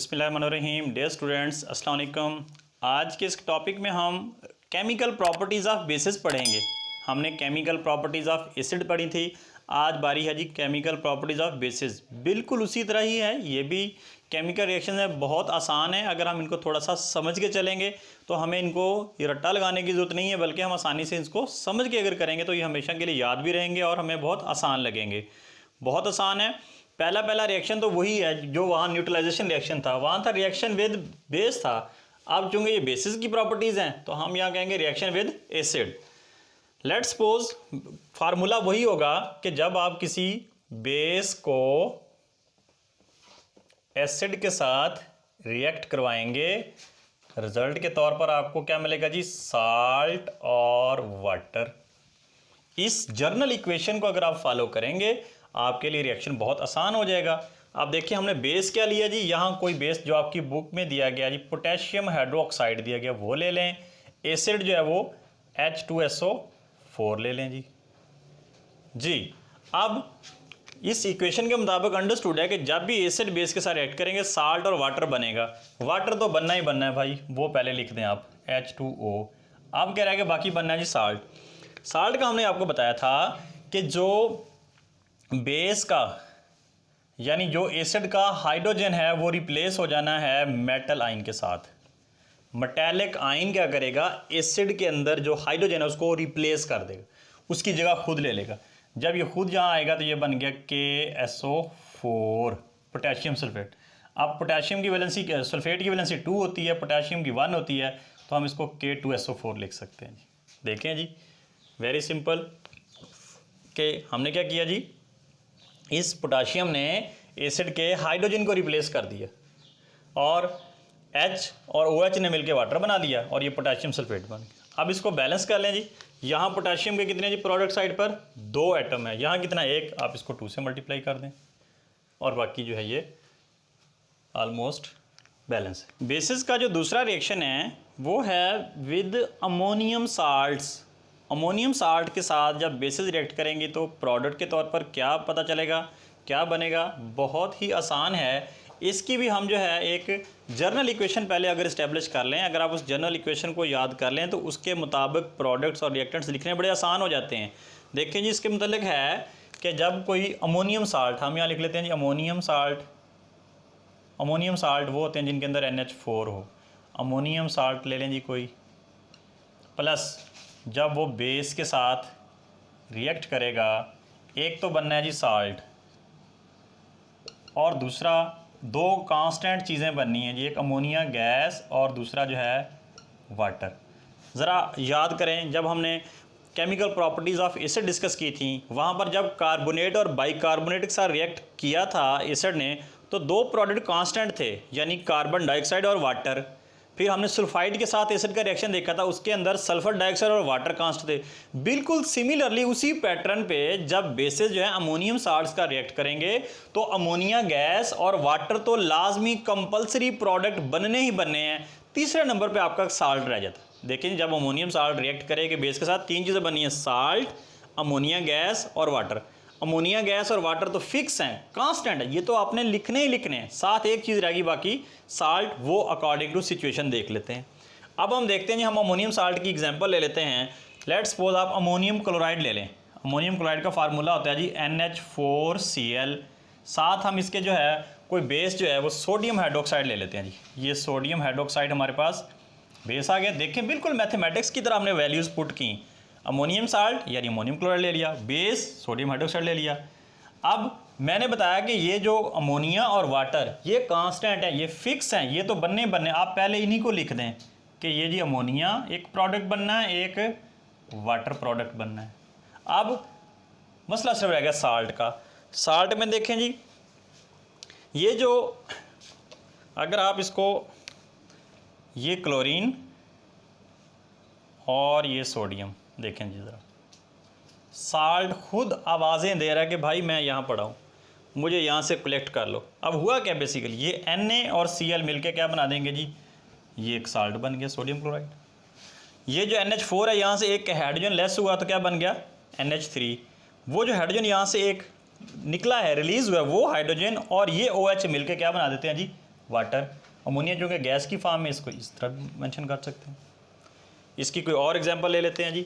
बिस्मिल्लाहिर्रहमानिर्रहीम। Dear students, अस्सलाम वालेकुम। आज के इस टॉपिक में हम केमिकल प्रॉपर्टीज़ ऑफ बेसिस पढ़ेंगे। हमने केमिकल प्रॉपर्टीज़ ऑफ एसिड पढ़ी थी, आज बारी है जी केमिकल प्रॉपर्टीज़ ऑफ बेसिस। बिल्कुल उसी तरह ही है, ये भी केमिकल रिएक्शन है, बहुत आसान है। अगर हम इनको थोड़ा सा समझ के चलेंगे तो हमें इनको रट्टा लगाने की ज़रूरत नहीं है, बल्कि हम आसानी से इसको समझ के अगर करेंगे तो ये हमेशा के लिए याद भी रहेंगे और हमें बहुत आसान लगेंगे। बहुत आसान है। पहला रिएक्शन तो वही है जो वहाँ न्यूट्रलाइजेशन रिएक्शन था, वहाँ था रिएक्शन विद बेस था। अब चूंकि ये बेसिस की प्रॉपर्टीज़ हैं तो हम यहाँ कहेंगे reaction with acid. Let's suppose formula वही होगा कि जब आप किसी बेस को एसिड के साथ रिएक्ट करवाएंगे, रिजल्ट के तौर पर आपको क्या मिलेगा जी, साल्ट और वाटर। इस जर्नल इक्वेशन को अगर आप फॉलो करेंगे आपके लिए रिएक्शन बहुत आसान हो जाएगा। आप देखिए हमने बेस क्या लिया जी, यहाँ कोई बेस जो आपकी बुक में दिया गया जी, पोटेशियम हाइड्रोक्साइड दिया गया, वो ले लें। एसिड जो है वो H2SO4 ले लें जी। अब इस इक्वेशन के मुताबिक अंडरस्टूड है कि जब भी एसिड बेस के साथ रिएक्ट करेंगे साल्ट और वाटर बनेगा। वाटर तो बनना ही बनना है भाई, वो पहले लिख दें आप H2O। अब कह रहा है कि बाकी बनना है जी साल्ट। साल्ट का हमने आपको बताया था कि जो बेस का यानी जो एसिड का हाइड्रोजन है वो रिप्लेस हो जाना है मेटल आयन के साथ। मेटालिक आयन क्या करेगा, एसिड के अंदर जो हाइड्रोजन है उसको रिप्लेस कर देगा, उसकी जगह खुद ले लेगा। जब ये खुद यहाँ आएगा तो ये बन गया KSO4 पोटेशियम सल्फेट। अब पोटेशियम की वैलेंसी सल्फेट की वैलेंसी 2 होती है, पोटेशियम की 1 होती है, तो हम इसको K2SO4 लिख सकते हैं जी। देखें जी, वेरी सिंपल कि हमने क्या किया जी, इस पोटाशियम ने एसिड के हाइड्रोजन को रिप्लेस कर दिया और H और OH ने मिलकर वाटर बना दिया और ये पोटाशियम सल्फेट बन गया। अब इसको बैलेंस कर लें जी। यहाँ पोटाशियम के कितने जी प्रोडक्ट साइड पर 2 एटम है, यहाँ कितना 1, आप इसको 2 से मल्टीप्लाई कर दें और बाकी जो है ये ऑलमोस्ट बैलेंस है। बेसिस का जो दूसरा रिएक्शन है वो है with ammonium salts. Ammonium salt के साथ जब बेसिस रिएक्ट करेंगे तो प्रोडक्ट के तौर पर क्या पता चलेगा, क्या बनेगा, बहुत ही आसान है। इसकी भी हम जो है एक जर्नल इक्वेशन पहले अगर इस्टेब्लिश कर लें, अगर आप उस जर्नल इक्वेशन को याद कर लें तो उसके मुताबिक प्रोडक्ट्स और रिएक्टेंट्स लिखने बड़े आसान हो जाते हैं। देखें जी, इसके मतलब है कि जब कोई अमोनियम साल्ट, हम यहाँ लिख लेते हैं जी अमोनियम साल्ट। अमोनियम साल्ट वो होते हैं जिनके अंदर NH4 हो। अमोनियम साल्ट ले लें जी कोई, प्लस जब वो बेस के साथ रिएक्ट करेगा, एक तो बनना है जी साल्ट और दूसरा 2 कांस्टेंट चीज़ें बननी हैं जी, एक अमोनिया गैस और दूसरा जो है वाटर। ज़रा याद करें जब हमने chemical properties of acid discuss की थी, वहाँ पर जब कार्बोनेट और बाइकार्बोनेट के साथ रिएक्ट किया था एसिड ने तो 2 प्रोडक्ट कांस्टेंट थे, यानी कार्बन डाइऑक्साइड और वाटर। फिर हमने सल्फाइड के साथ एसिड का रिएक्शन देखा था, उसके अंदर सल्फर डाइऑक्साइड और वाटर कांस्टेंट थे। बिल्कुल सिमिलरली उसी पैटर्न पे जब बेसिस जो है अमोनियम साल्ट्स का रिएक्ट करेंगे तो अमोनिया गैस और वाटर तो लाजमी कंपलसरी प्रोडक्ट बनने ही बनने हैं। तीसरे नंबर पे आपका साल्ट रह जाता है। देखिए जब अमोनियम साल्ट रिएक्ट करेंगे बेस के साथ 3 चीज़ें बननी है, साल्ट, अमोनिया गैस और वाटर। अमोनिया गैस और वाटर तो फिक्स हैं, कांस्टेंट है, ये तो आपने लिखने ही लिखने हैं। साथ एक चीज़ रहेगी बाकी साल्ट, वो अकॉर्डिंग टू सिचुएशन देख लेते हैं। अब हम देखते हैं जी, हम अमोनियम साल्ट की एग्जांपल ले लेते हैं। लेट्स सपोज आप अमोनियम क्लोराइड ले लें। अमोनियम क्लोराइड का फार्मूला होता है जी NH4Cl। साथ हम इसके जो है कोई बेस जो है वो सोडियम हाइड्रोक्साइड ले लेते हैं जी। ये सोडियम हाइड्रोक्साइड हमारे पास बेस आ गया। देखें बिल्कुल मैथमेटिक्स की तरह हमने वैल्यूज़ पुट की। अमोनियम साल्ट यानी अमोनियम क्लोराइड ले लिया, बेस सोडियम हाइड्रोक्साइड ले लिया। अब मैंने बताया कि ये जो अमोनिया और वाटर ये कांस्टेंट है, ये फिक्स हैं, ये तो बनने बनने। आप पहले इन्हीं को लिख दें कि ये जी अमोनिया एक प्रोडक्ट बनना है, एक वाटर प्रोडक्ट बनना है। अब मसला सिर्फ रह गया साल्ट का। साल्ट में देखें जी, ये जो अगर आप इसको, ये क्लोरीन और ये सोडियम, देखें जी ज़रा, साल्ट खुद आवाज़ें दे रहा है कि भाई मैं यहाँ पड़ा हूँ, मुझे यहाँ से कलेक्ट कर लो। अब हुआ क्या, बेसिकली ये Na और Cl मिलके क्या बना देंगे जी, ये एक साल्ट बन गया सोडियम क्लोराइड। ये जो NH4 है यहाँ से एक हाइड्रोजन लेस हुआ तो क्या बन गया NH3। वो जो हाइड्रोजन यहाँ से एक निकला है, रिलीज़ हुआ है, वो हाइड्रोजन और ये OH मिलके क्या बना देते हैं जी वाटर। अमोनिया जो कि गैस की फॉर्म में, इसको इस तरह मेंशन कर सकते हैं। इसकी कोई और एग्जांपल ले लेते हैं जी।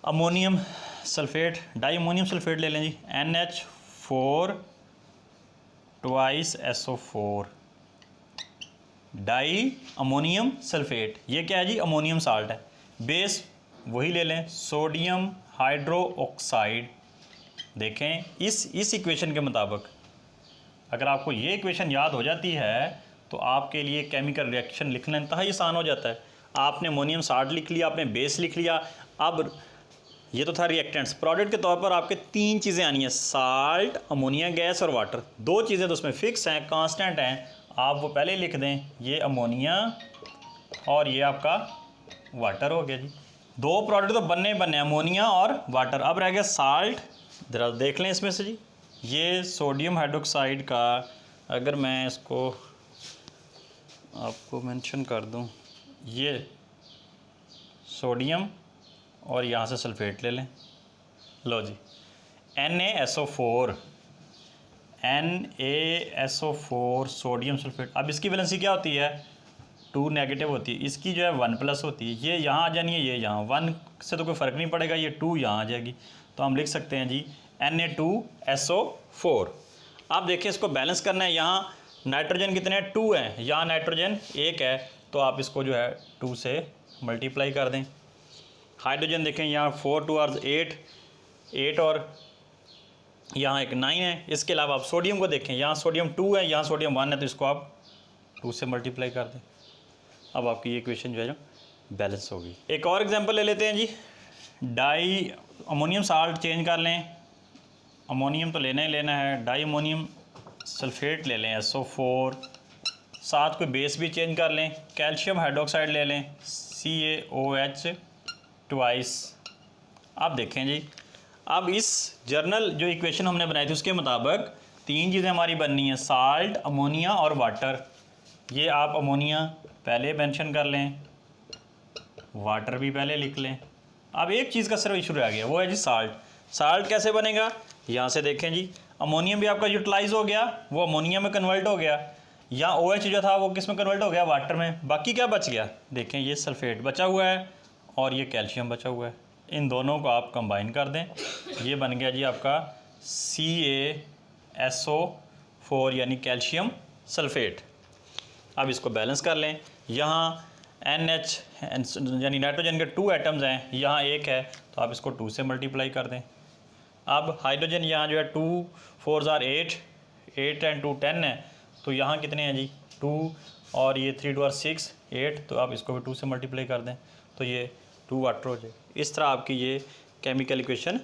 Ammonium sulphate, di ammonium sulphate ले लें जी, NH4 2SO4 die ammonium sulphate. ये क्या है जी? अमोनियम साल्ट है। बेस वही ले लें, सोडियम हाइड्रोक्साइड। देखें इस इक्वेशन के मुताबिक अगर आपको ये इक्वेशन याद हो जाती है तो आपके लिए केमिकल रिएक्शन लिखना इंतहाई आसान हो जाता है। आपने अमोनियम साल्ट लिख लिया, आपने बेस लिख लिया। अब ये तो था रिएक्टेंट्स। प्रोडक्ट के तौर पर आपके 3 चीज़ें आनी हैं, साल्ट, अमोनिया गैस और वाटर। 2 चीज़ें तो उसमें फिक्स हैं, कांस्टेंट हैं, आप वो पहले लिख दें। ये अमोनिया और ये आपका वाटर हो गया जी। 2 प्रोडक्ट तो बनने ही बनने, अमोनिया और वाटर। अब रह गया साल्ट। ज़रा देख लें इसमें से जी, ये सोडियम हाइड्रोक्साइड का अगर मैं इसको आपको मेंशन कर दूं, ये सोडियम और यहाँ से सल्फेट ले लें। लो जी, NaSO4 सोडियम सल्फेट। अब इसकी वैलेंसी क्या होती है? 2 नेगेटिव होती है। इसकी जो है 1 प्लस होती है। ये यहाँ आ जानी है, ये यहाँ। 1 से तो कोई फ़र्क नहीं पड़ेगा, ये 2 यहाँ आ जाएगी। तो हम लिख सकते हैं जी Na2SO4। आप देखिए इसको बैलेंस करना है। यहाँ नाइट्रोजन कितने हैं? 2 हैं। यहाँ नाइट्रोजन 1 है, तो आप इसको जो है 2 से मल्टीप्लाई कर दें। हाइड्रोजन देखें, यहाँ 4 2 और 8 और यहाँ एक 9 है। इसके अलावा आप सोडियम को देखें, यहाँ सोडियम 2 है, यहाँ सोडियम 1 है, तो इसको आप 2 से मल्टीप्लाई कर दें। अब आपकी ये इक्वेशन जो है जो बैलेंस होगी। एक और एग्जांपल ले लेते हैं जी। डाई अमोनियम साल्ट चेंज कर लें, अमोनियम तो लेना ही लेना है। डाई अमोनियम सल्फेट ले लें SO4, साथ कोई बेस भी चेंज कर लें। कैल्शियम हाइड्रोक्साइड ले लें CaOH ट्वाइस। आप देखें जी, अब इस जर्नल जो इक्वेशन हमने बनाई थी उसके मुताबिक 3 चीज़ें हमारी बननी है, साल्ट, अमोनिया और वाटर। ये आप अमोनिया पहले मेंशन कर लें, वाटर भी पहले लिख लें। अब एक चीज़ का सिर्फ इशू रह गया, वो है जी साल्ट। साल्ट कैसे बनेगा? यहाँ से देखें जी, अमोनियम भी आपका यूटिलाइज हो गया, वो अमोनिया में कन्वर्ट हो गया। यहाँ OH जो था वो किस में कन्वर्ट हो गया? वाटर में। बाकी क्या बच गया? देखें, ये सल्फेट बचा हुआ है और ये कैल्शियम बचा हुआ है। इन दोनों को आप कंबाइन कर दें, ये बन गया जी आपका CaSO4 यानी कैल्शियम सल्फेट। अब इसको बैलेंस कर लें। यहाँ NH यानी नाइट्रोजन के 2 एटम्स हैं, यहाँ 1 है, तो आप इसको 2 से मल्टीप्लाई कर दें। अब हाइड्रोजन यहाँ जो है 2 4 8 8 एंड 2 10 है, तो यहाँ कितने हैं जी? 2 और ये 3 2 और 6 8, तो आप इसको भी 2 से मल्टीप्लाई कर दें, तो ये 2 वाटर हो जाए। इस तरह आपकी ये केमिकल इक्वेशन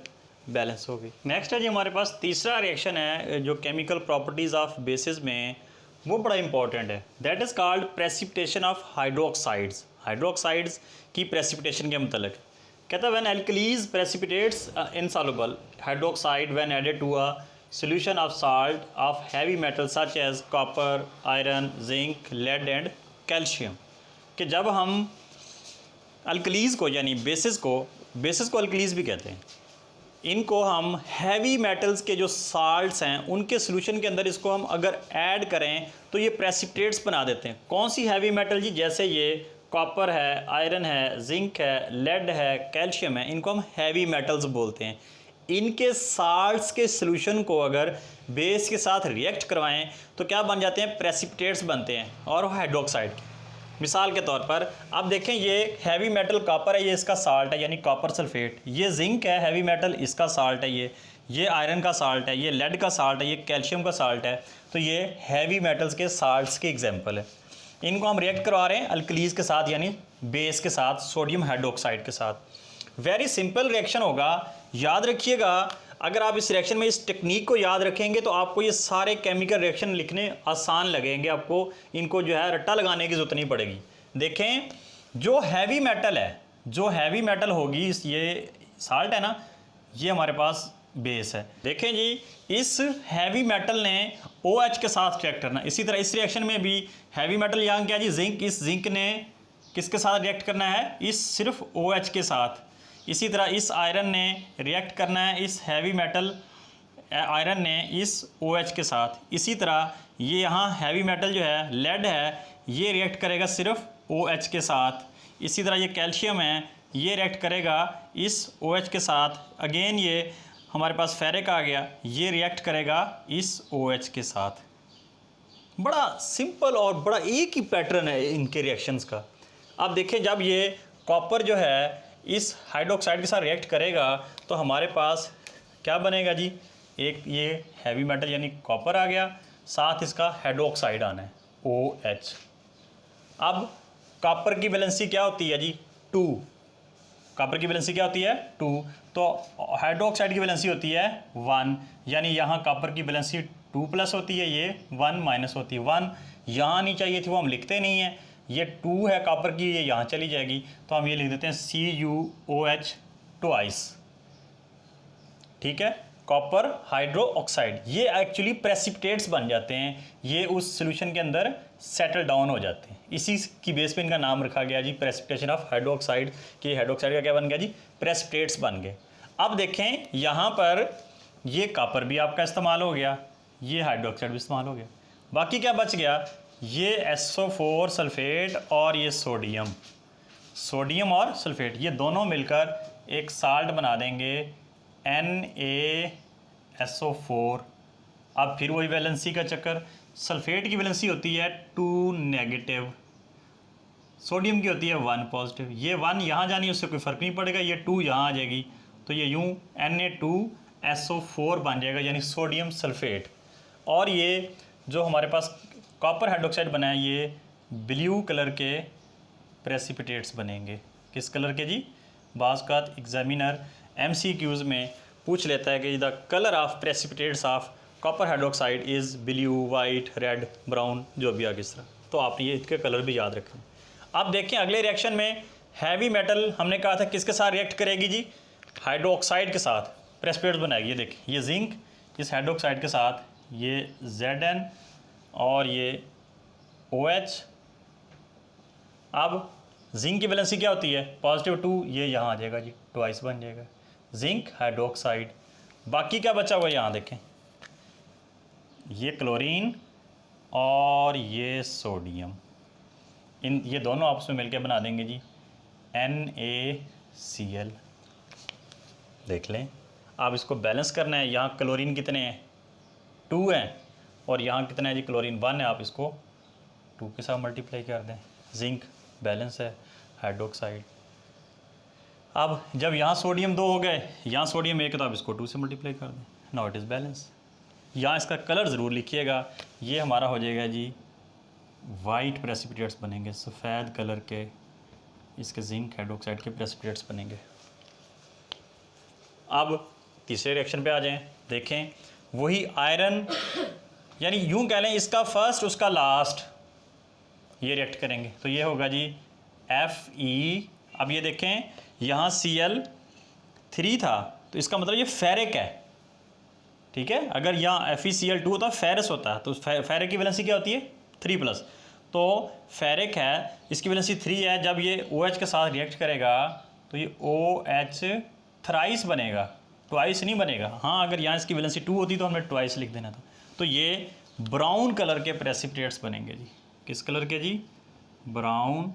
बैलेंस होगी। नेक्स्ट है जी हमारे पास तीसरा रिएक्शन है जो केमिकल प्रॉपर्टीज़ ऑफ बेसिस में, वो बड़ा इंपॉर्टेंट है। That is called precipitation of hydroxides. Hydroxides की प्रेसिपिटेशन के मतलब कहता है when alkalis precipitates insoluble hydroxide when added to a solution of salt of heavy metals such as copper, iron, zinc, lead and calcium। कि जब हम alkalis को यानी बेसिस को अल्कलीज़ भी कहते हैं, इनको हम हैवी मेटल्स के जो साल्ट्स हैं उनके सोल्यूशन के अंदर इसको हम अगर ऐड करें तो ये प्रेसिपिटेट्स बना देते हैं। कौन सी हैवी मेटल जी? जैसे ये कॉपर है, आयरन है, जिंक है, लेड है, कैल्शियम है, इनको हम हैवी मेटल्स बोलते हैं। इनके साल्ट्स के सोल्यूशन को अगर बेस के साथ रिएक्ट करवाएं तो क्या बन जाते हैं? प्रेसिपिटेट्स बनते हैं और हाइड्रोक्साइड। मिसाल के तौर पर आप देखें, ये हैवी मेटल कॉपर है, ये इसका साल्ट है यानी कॉपर सल्फेट। ये जिंक है हैवी मेटल, इसका साल्ट है ये आयरन का साल्ट है, ये लेड का साल्ट है, ये कैल्शियम का साल्ट है। तो ये हैवी मेटल्स के साल्ट्स के एग्जाम्पल है। इनको हम रिएक्ट करवा रहे हैं अल्कलीज़ के साथ यानी बेस के साथ, सोडियम हाइड्रोक्साइड के साथ। वेरी सिंपल रिएक्शन होगा, याद रखिएगा। अगर आप इस रिएक्शन में इस टेक्निक को याद रखेंगे तो आपको ये सारे केमिकल रिएक्शन लिखने आसान लगेंगे। आपको इनको जो है रट्टा लगाने की ज़रूरत नहीं पड़ेगी। देखें, जो हैवी मेटल है, जो हैवी मेटल होगी, ये साल्ट है ना, ये हमारे पास बेस है। देखें जी, इस हैवी मेटल ने OH के साथ रिएक्ट करना। इसी तरह इस रिएक्शन में भी हैवी मेटल यहाँ क्या जी? जिंक। इस जिंक ने किसके साथ रिएक्ट करना है? इस सिर्फ OH के साथ। इसी तरह इस आयरन ने रिएक्ट करना है इस हैवी मेटल आयरन ने इस OH के साथ, इसी तरह ये यहाँ हैवी मेटल जो है लेड है, ये रिएक्ट करेगा सिर्फ OH के साथ। इसी तरह ये कैल्शियम है, ये रिएक्ट करेगा इस OH के साथ। अगेन ये हमारे पास फेरिक आ गया, ये रिएक्ट करेगा इस OH के साथ। बड़ा सिंपल और बड़ा एक ही पैटर्न है इनके रिएक्शंस का। अब देखें, जब ये कॉपर जो है इस हाइड्रोक्साइड के साथ रिएक्ट करेगा तो हमारे पास क्या बनेगा जी, एक ये हैवी मेटल यानी कॉपर आ गया, साथ इसका हाइड्रोक्साइड आना है OH। अब कॉपर की वैलेंसी क्या होती है जी 2, कॉपर की वैलेंसी क्या होती है 2, तो हाइड्रोक्साइड की वैलेंसी होती है 1, यानी यहाँ कॉपर की वैलेंसी 2+ होती है, ये 1- होती है। 1 यहाँ नहीं चाहिए थी, वो हम लिखते नहीं हैं, ये 2 है कॉपर की, ये यहाँ चली जाएगी, तो हम ये लिख देते हैं CuOH ट्वाइस। ठीक है, कॉपर हाइड्रो ऑक्साइड, ये एक्चुअली प्रेसिपिटेट्स बन जाते हैं, ये उस सोल्यूशन के अंदर सेटल डाउन हो जाते हैं। इसी की बेस पे इनका नाम रखा गया जी प्रेसिपिटेशन ऑफ हाइड्रो ऑक्साइड, कि हाइड्रोक्साइड का क्या बन गया जी, प्रेसिपिटेट्स बन गए। अब देखें यहाँ पर ये कॉपर भी आपका इस्तेमाल हो गया, ये हाइड्रोक्साइड भी इस्तेमाल हो गया, बाकी क्या बच गया, ये SO4 सल्फेट और ये सोडियम और सल्फेट, ये दोनों मिलकर एक साल्ट बना देंगे NaSO4। अब फिर वही वैलेंसी का चक्कर, सल्फेट की वैलेंसी होती है 2-, सोडियम की होती है 1+। ये 1 यहाँ जानी उससे कोई फ़र्क नहीं पड़ेगा, ये 2 यहाँ आ जाएगी, तो ये यूँ Na2SO4 बन जाएगा, यानी सोडियम सल्फेट। और ये जो हमारे पास कॉपर हाइड्रोक्साइड बना है, ये ब्लू कलर के प्रेसिपिटेट्स बनेंगे। किस कलर के जी, बाज़ का एग्जामिनर MCQs में पूछ लेता है कि the colour of precipitates of copper hydroxide is blue, white, red, brown, जो भी आगे इस तरह, तो आप ये इसके कलर भी याद रखें। अब देखें अगले रिएक्शन में हैवी मेटल हमने कहा था किसके साथ रिएक्ट करेगी जी, हाइड्रोक्साइड के साथ प्रेसिपिटेट्स बनाएगी। ये देखिए, ये जिंक इस हाइड्रोक्साइड के साथ, ये Zn और ये OH। अब जिंक की वैलेंसी क्या होती है +2, ये यहाँ आ जाएगा जी, ट्वाइस बन जाएगा जिंक हाइड्रोक्साइड। बाकी क्या बचा हुआ यहाँ देखें, ये क्लोरीन और ये सोडियम, इन ये दोनों आपस में मिलकर बना देंगे जी NaCl। देख लें, आप इसको बैलेंस करना है, यहाँ क्लोरीन कितने हैं 2 हैं, और यहाँ कितना है जी क्लोरीन 1 है, आप इसको 2 के साथ मल्टीप्लाई कर दें, जिंक बैलेंस है, हाइड्रोक्साइड। अब जब यहाँ सोडियम 2 हो गए, यहाँ सोडियम 1 है, तो आप इसको 2 से मल्टीप्लाई कर दें, नाउ इट इज़ बैलेंस। यहाँ इसका कलर ज़रूर लिखिएगा, ये हमारा हो जाएगा जी वाइट प्रेसिपिटेट्स बनेंगे, सफ़ेद कलर के इसके जिंक हाइड्रोक्साइड के प्रेसिपिटेट्स बनेंगे। अब तीसरे रिएक्शन पे आ जाएं, देखें वही आयरन, यानी यूं कह लें इसका फर्स्ट उसका लास्ट, ये रिएक्ट करेंगे, तो ये होगा जी Fe। अब ये देखें यहाँ Cl3 था, तो इसका मतलब ये फेरिक है, ठीक है। अगर यहाँ FeCl2 होता है, फेरस होता है, तो फेरिक की वैलेंसी क्या होती है 3+, तो फेरिक है, इसकी वैलेंसी 3 है। जब ये OH के साथ रिएक्ट करेगा तो ये OH थ्राइस बनेगा, ट्वाइस नहीं बनेगा। हाँ, अगर यहाँ इसकी वैलेंसी 2 होती तो हमें ट्वाइस लिख देना था। तो ये ब्राउन कलर के प्रेसिपिटेट्स बनेंगे जी, किस कलर के जी, ब्राउन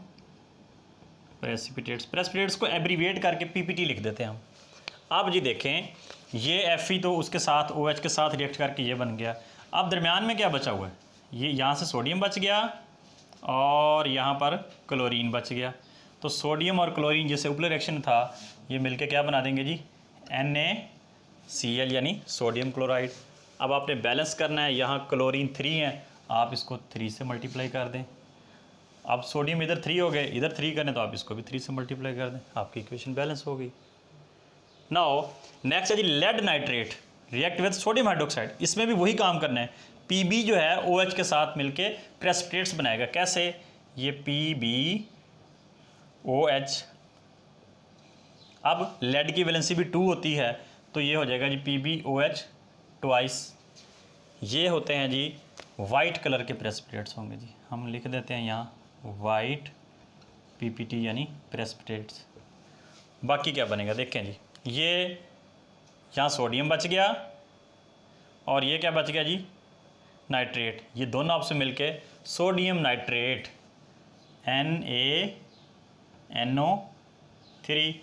प्रेसिपिटेट्स। प्रेसिपिटेट्स को एब्रीविएट करके PPT लिख देते हैं हम। अब जी देखें, ये Fe तो उसके साथ OH के साथ रिएक्ट करके ये बन गया। अब दरमियान में क्या बचा हुआ है, ये यहाँ से सोडियम बच गया और यहाँ पर क्लोरीन बच गया। तो सोडियम और क्लोरीन जैसे ऊपर रिएक्शन था, ये मिलके क्या बना देंगे जी NaCl, यानी सोडियम क्लोराइड। अब आपने बैलेंस करना है, यहाँ क्लोरीन 3 है, आप इसको 3 से मल्टीप्लाई कर दें। अब सोडियम इधर 3 हो गए, इधर 3 करने, तो आप इसको भी 3 से मल्टीप्लाई कर दें, आपकी इक्वेशन बैलेंस हो गई। नाउ नेक्स्ट है जी lead nitrate react with sodium hydroxide. इसमें भी वही काम करना है, Pb जो है OH के साथ मिलके प्रेसिपिटेट्स बनाएगा। कैसे, ये PbOH। अब लेड की वैलेंसी भी 2 होती है, तो ये हो जाएगा जी PbOH ट्वाइस। ये होते हैं जी वाइट कलर के प्रेसिपिटेट्स होंगे जी, हम लिख देते हैं यहाँ वाइट PPT यानी प्रेसिपिटेट्स। बाकी क्या बनेगा देखें जी, ये यहाँ सोडियम बच गया, और ये क्या बच गया जी, नाइट्रेट। ये दोनों आपसे मिलके सोडियम नाइट्रेट NaNO3।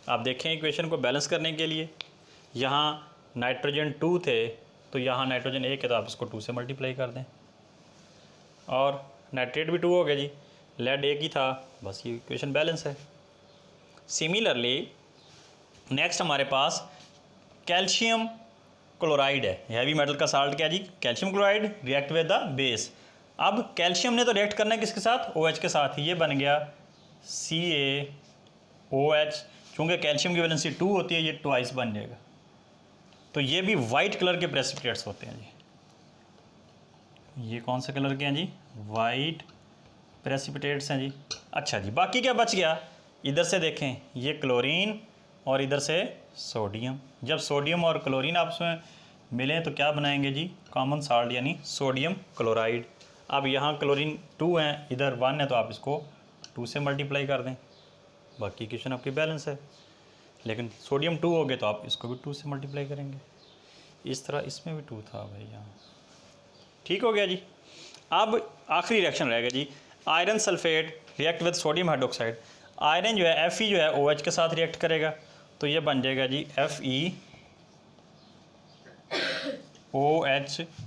आप देखें इक्वेशन को बैलेंस करने के लिए, यहाँ नाइट्रोजन 2 थे तो यहाँ नाइट्रोजन 1 है, तो आप इसको 2 से मल्टीप्लाई कर दें और नाइट्रेट भी 2 हो गया जी, लेड 1 ही था, बस ये इक्वेशन बैलेंस है। सिमिलरली नेक्स्ट हमारे पास कैल्शियम क्लोराइड है, हैवी मेटल का साल्ट क्या जी, calcium chloride, react with the base. अब कैल्शियम ने तो रिएक्ट करना है किसके साथ, OH के साथ, ये बन गया CaOH। चूँकि कैल्शियम की वैलेंसी 2 होती है, ये ट्वाइस बन जाएगा। तो ये भी वाइट कलर के प्रेसिपिटेट्स होते हैं जी। ये कौन से कलर के हैं जी, वाइट प्रेसिपिटेट्स हैं जी। अच्छा जी, बाकी क्या बच गया, इधर से देखें ये क्लोरीन और इधर से सोडियम। जब सोडियम और क्लोरीन आपस में मिलें तो क्या बनाएंगे जी, कॉमन साल्ट यानी सोडियम क्लोराइड। अब यहाँ क्लोरीन 2 हैं, इधर 1 है, तो आप इसको 2 से मल्टीप्लाई कर दें, बाकी इक्वेशन आपकी बैलेंस है। लेकिन सोडियम 2 हो गए तो आप इसको भी 2 से मल्टीप्लाई करेंगे। इस तरह इसमें भी 2 था भाई यहाँ, ठीक हो गया जी। अब आखिरी रिएक्शन रहेगा जी, iron sulphate react with sodium hydroxide. Iron जो है Fe जो है OH के साथ रिएक्ट करेगा, तो ये बन जाएगा जी FeOH।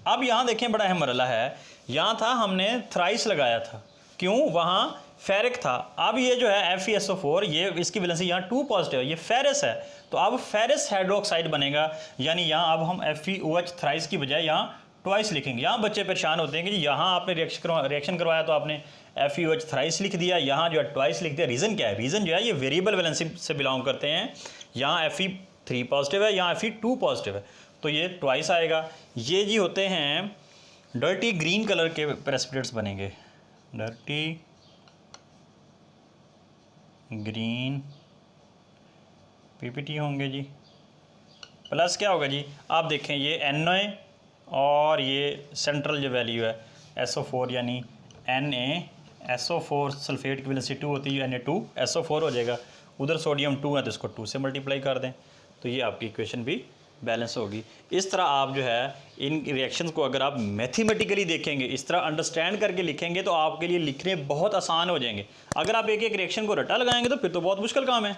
अब यहाँ देखें बड़ा अहम मरला है, यहाँ था हमने थ्राइस लगाया था, क्यों, वहाँ फेरिक था। अब ये जो है FeSO4, ये इसकी वैलेंसी यहाँ 2 पॉजिटिव है, ये फेरस है, तो अब फेरस हाइड्रोक्साइड बनेगा। यानी यहाँ अब हम FeOH थ्राइस की बजाय यहाँ ट्वाइस लिखेंगे। यहाँ बच्चे परेशान होते हैं कि यहाँ आपने रिएक्शन करवाया तो आपने FeOH थ्राइस लिख दिया, यहाँ जो है ट्वाइस लिख दिया। रीज़न क्या है, रीज़न जो है ये वेरिएबल वैलेंसी से बिलोंग करते हैं। यहाँ Fe3 पॉजिटिव है, यहाँ Fe2 पॉजिटिव है, तो ये ट्वाइस आएगा। ये जी होते हैं डर्टी ग्रीन कलर के प्रेसिपिटेट्स बनेंगे, डर्टी ग्रीन PPT होंगे जी। प्लस क्या होगा जी, आप देखें ये Na और ये सेंट्रल जो वैल्यू है SO4 यानी NaSO4 सल्फेट की वैलेंसी 2 होती है, Na2SO4 हो जाएगा। उधर सोडियम 2 है तो इसको 2 से मल्टीप्लाई कर दें, तो ये आपकी इक्वेशन भी बैलेंस होगी। इस तरह आप जो है इन रिएक्शंस को अगर आप मैथमेटिकली देखेंगे, इस तरह अंडरस्टैंड करके लिखेंगे, तो आपके लिए लिखने बहुत आसान हो जाएंगे। अगर आप एक एक रिएक्शन को रटा लगाएंगे तो फिर तो बहुत मुश्किल काम है।